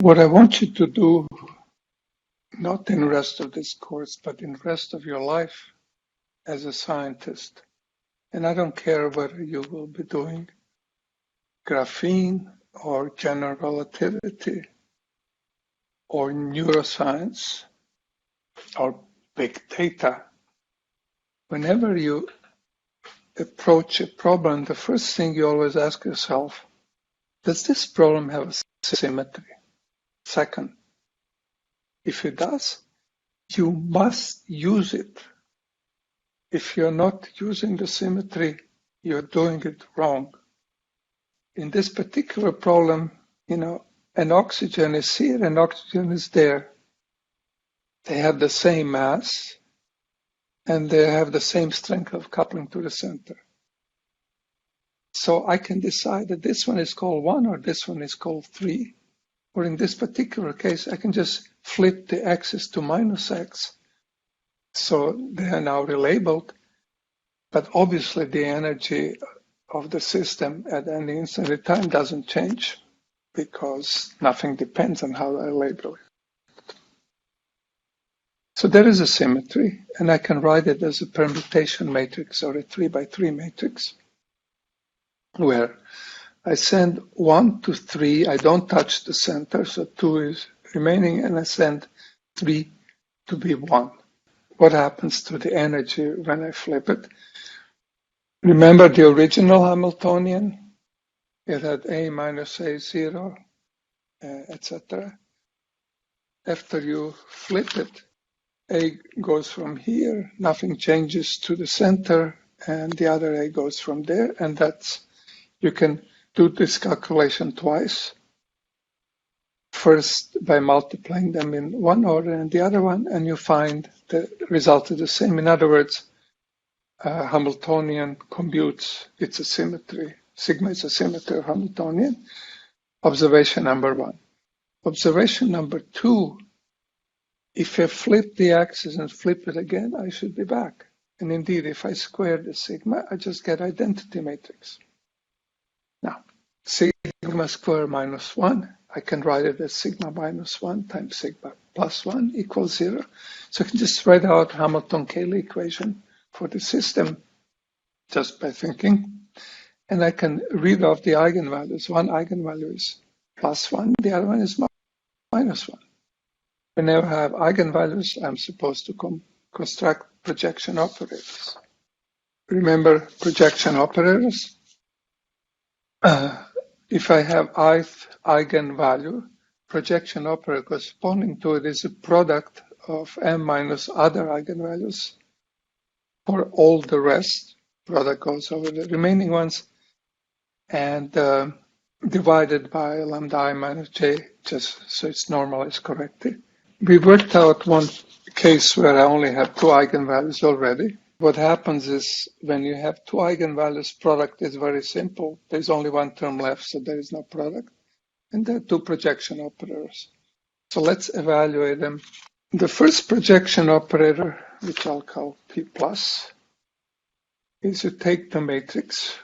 What I want you to do, not in the rest of this course, but in the rest of your life as a scientist, and I don't care whether you will be doing graphene or general relativity or neuroscience or big data, whenever you approach a problem, the first thing you always ask yourself, does this problem have a symmetry? Second, if it does, you must use it. If you're not using the symmetry, you're doing it wrong. In this particular problem, an oxygen is here and oxygen is there. They have the same mass and they have the same strength of coupling to the center. So I can decide that this one is called 1 or this one is called 3. Or in this particular case, I can just flip the axis to -x. So they are now relabeled, but obviously the energy of the system at any instant in time doesn't change because nothing depends on how I label it. So there is a symmetry, and I can write it as a permutation matrix or a 3x3 matrix, where I send 1 to 3, I don't touch the center, so 2 is remaining, and I send 3 to be 1. What happens to the energy when I flip it? Remember the original Hamiltonian? It had A minus A0, etc. After you flip it, A goes from here, nothing changes to the center, and the other A goes from there, and that's, you can do this calculation twice. First by multiplying them in one order and the other one, and you find the result is the same. In other words, Hamiltonian computes, it's a symmetry. Sigma is a symmetry of Hamiltonian. Observation number 1. Observation number 2, if I flip the axis and flip it again, I should be back. And indeed, if I square the sigma, I just get identity matrix. Now, sigma square minus 1, I can write it as sigma minus 1 times sigma plus 1 equals 0. So I can just write out Hamilton-Cayley equation for the system just by thinking. And I can read off the eigenvalues. One eigenvalue is plus 1, the other one is minus 1. Whenever I have eigenvalues, I'm supposed to construct projection operators. Remember projection operators? If I have ith eigenvalue, projection operator corresponding to it is a product of m minus other eigenvalues for all the rest. Product goes over the remaining ones and divided by lambda I minus j, just so it's normalized correctly. We worked out one case where I only have 2 eigenvalues already. What happens is when you have 2 eigenvalues, product is very simple. There's only one term left, so there is no product. And there are 2 projection operators. So let's evaluate them. The first projection operator, which I'll call P plus, is you take the matrix.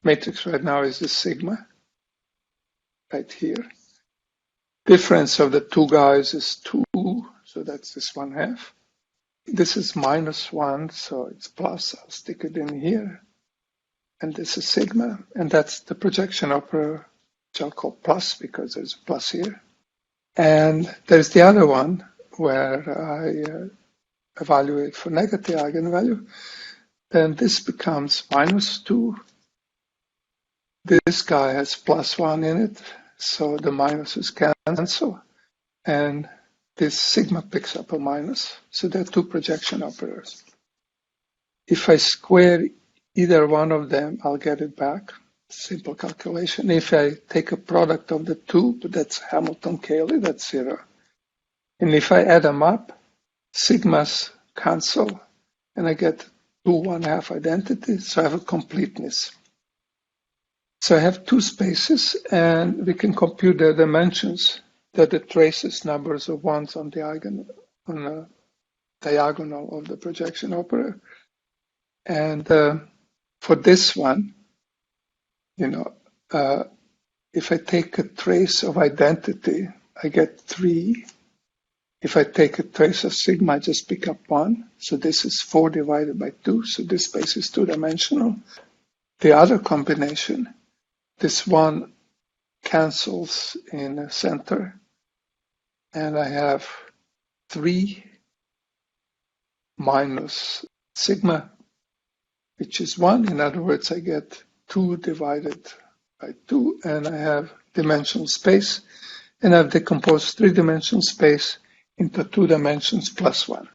Matrix right now is the sigma, right here. Difference of the 2 guys is 2, so that's this 1/2. This is minus 1, so it's plus. I'll stick it in here. And this is sigma, and that's the projection operator, which I'll call plus because there's a plus here. And there's the other one where I evaluate for negative eigenvalue. Then this becomes minus 2. This guy has plus 1 in it, so the minuses cancel. And this sigma picks up a minus. So there are 2 projection operators. If I square either one of them, I'll get it back. Simple calculation. If I take a product of the 2, but that's Hamilton-Cayley, that's 0. And if I add them up, sigmas cancel, and I get 2 1/2 identities, so I have a completeness. So I have 2 spaces, and we can compute their dimensions. That the traces numbers of ones on the diagonal of the projection operator. And for this one, if I take a trace of identity, I get 3. If I take a trace of sigma, I just pick up 1. So this is 4 divided by 2. So this space is 2-dimensional. The other combination, this 1 cancels in the center. And I have 3 minus sigma, which is 1. In other words, I get 2 divided by 2, and I have dimensional space. And I've decomposed 3-dimensional space into 2 dimensions plus 1.